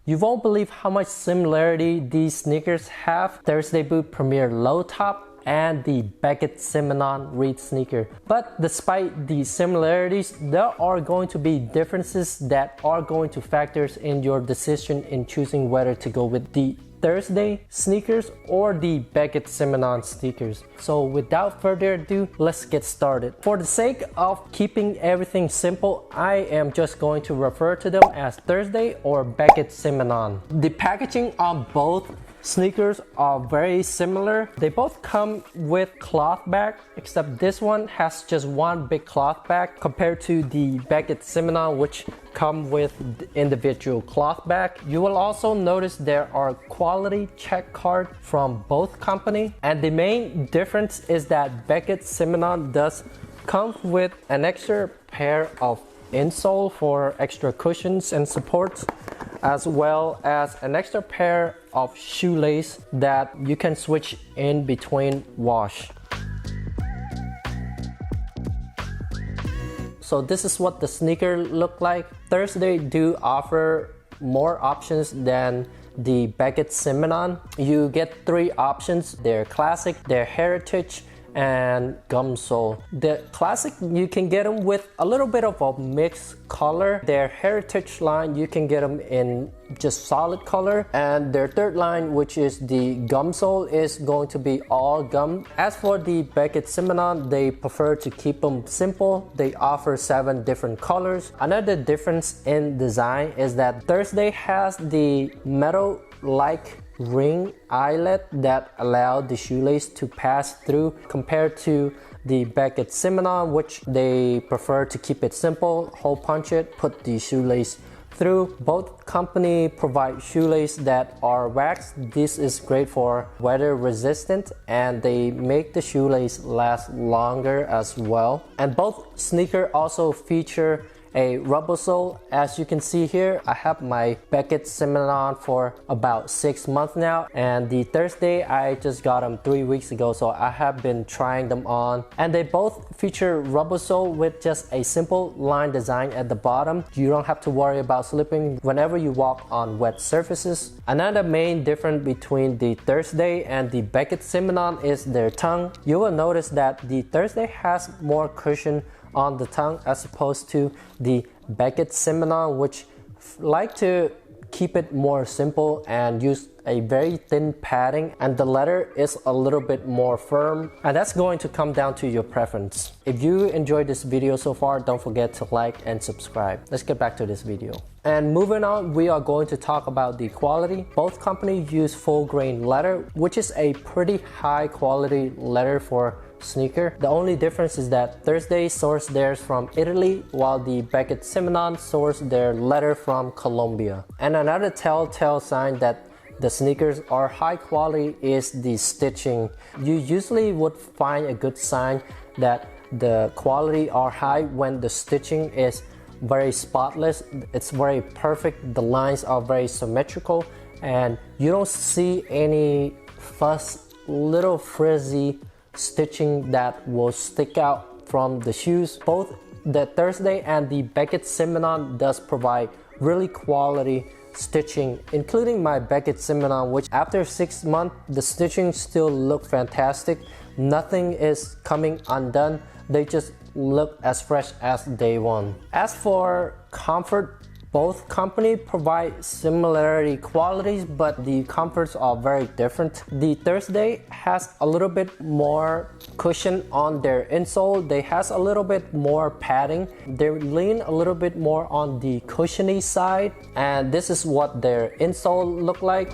You won't believe how much similarity these sneakers have. Thursday Boot Premier Low Top and the Beckett Simonon Reid sneaker. But despite the similarities, there are going to be differences that are going to factor in your decision in choosing whether to go with the Thursday sneakers or the Beckett Simonon sneakers. So without further ado, let's get started. For the sake of keeping everything simple, I am just going to refer to them as Thursday or Beckett Simonon. The packaging on both sneakers are very similar. They both come with cloth bag, except this one has just one big cloth bag compared to the Beckett Simonon, which come with the individual cloth bag. You will also notice there are quality check cards from both companies, and the main difference is that Beckett Simonon does come with an extra pair of insole for extra cushions and supports, as well as an extra pair of shoelace that you can switch in between wash. So this is what the sneaker look like. Thursday do offer more options than the Beckett Simonon. You get 3 options. They're classic, they're heritage, and gum sole. The classic, you can get them with a little bit of a mixed color. Their heritage line, you can get them in just solid color, and their third line, which is the gum sole, is going to be all gum. As for the Beckett Simonon, they prefer to keep them simple. They offer 7 different colors. Another difference in design is that Thursday has the metal like ring eyelet that allow the shoelace to pass through, compared to the Beckett Simonon, which they prefer to keep it simple, hole punch it, put the shoelace through. Both company provide shoelace that are waxed. This is great for weather resistant, and they make the shoelace last longer as well. And both sneaker also feature a rubber sole. As you can see here, I have my Beckett Simonon for about 6 months now, and the Thursday I just got them 3 weeks ago, so I have been trying them on. And they both feature rubber sole with just a simple line design at the bottom. You don't have to worry about slipping whenever you walk on wet surfaces. Another main difference between the Thursday and the Beckett Simonon is their tongue. You will notice that the Thursday has more cushion on the tongue as opposed to the Beckett Simonon, which like to keep it more simple and use a very thin padding, and the leather is a little bit more firm, and that's going to come down to your preference. If you enjoyed this video so far, don't forget to like and subscribe. Let's get back to this video. And moving on, we are going to talk about the quality. Both companies use full grain leather, which is a pretty high quality leather for sneaker. The only difference is that Thursday sourced theirs from Italy, while the Beckett Simonon sourced their leather from Colombia. And another telltale sign that the sneakers are high quality is the stitching. You usually would find a good sign that the quality are high when the stitching is very spotless. It's very perfect. The lines are very symmetrical, and you don't see any fuss, little frizzy stitching that will stick out from the shoes. Both the Thursday and the Beckett Simonon does provide really quality stitching, including my Beckett Simonon, which after 6 months the stitching still look fantastic. Nothing is coming undone. They just look as fresh as day one. As for comfort, both companies provide similarity qualities, but the comforts are very different. The Thursday has a little bit more cushion on their insole. They has a little bit more padding. They lean a little bit more on the cushiony side, and this is what their insole look like.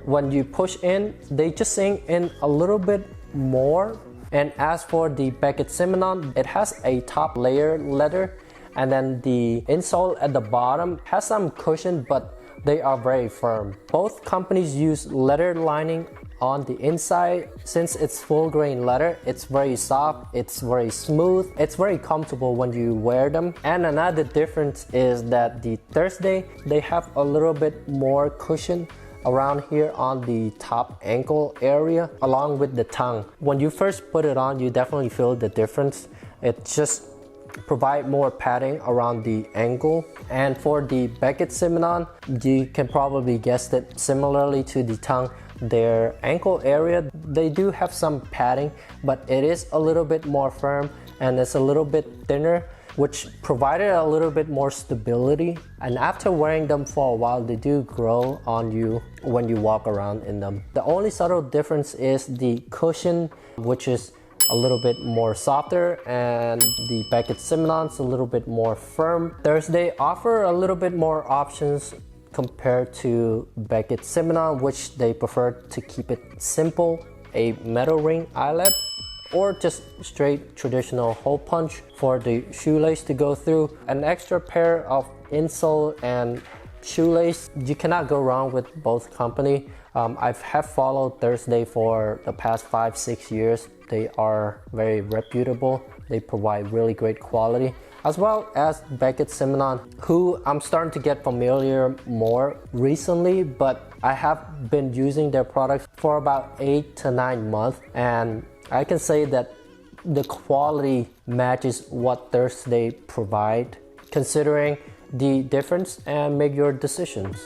When you push in, they just sink in a little bit more. And as for the Beckett Simonon, it has a top layer leather, and then the insole at the bottom has some cushion, but they are very firm. Both companies use leather lining on the inside. Since it's full grain leather, it's very soft, it's very smooth, it's very comfortable when you wear them. And another difference is that the Thursday, they have a little bit more cushion around here on the top ankle area, along with the tongue. When you first put it on, you definitely feel the difference. It just provide more padding around the ankle. And for the Beckett Simonon, you can probably guess it, similarly to the tongue, their ankle area, they do have some padding, but it is a little bit more firm and it's a little bit thinner, which provided a little bit more stability. And after wearing them for a while, they do grow on you when you walk around in them. The only subtle difference is the cushion, which is a little bit more softer, and the Beckett Simonon's a little bit more firm. Thursday offer a little bit more options compared to Beckett Simonon, which they prefer to keep it simple, a metal ring eyelet, or just straight traditional hole punch for the shoelace to go through. An extra pair of insole and shoelace, you cannot go wrong with both company. I have followed Thursday for the past 5-6 years. They are very reputable. They provide really great quality, as well as Beckett Simonon, who I'm starting to get familiar more recently, but I have been using their products for about 8 to 9 months, and I can say that the quality matches what Thursday provide. Considering the difference, and make your decisions.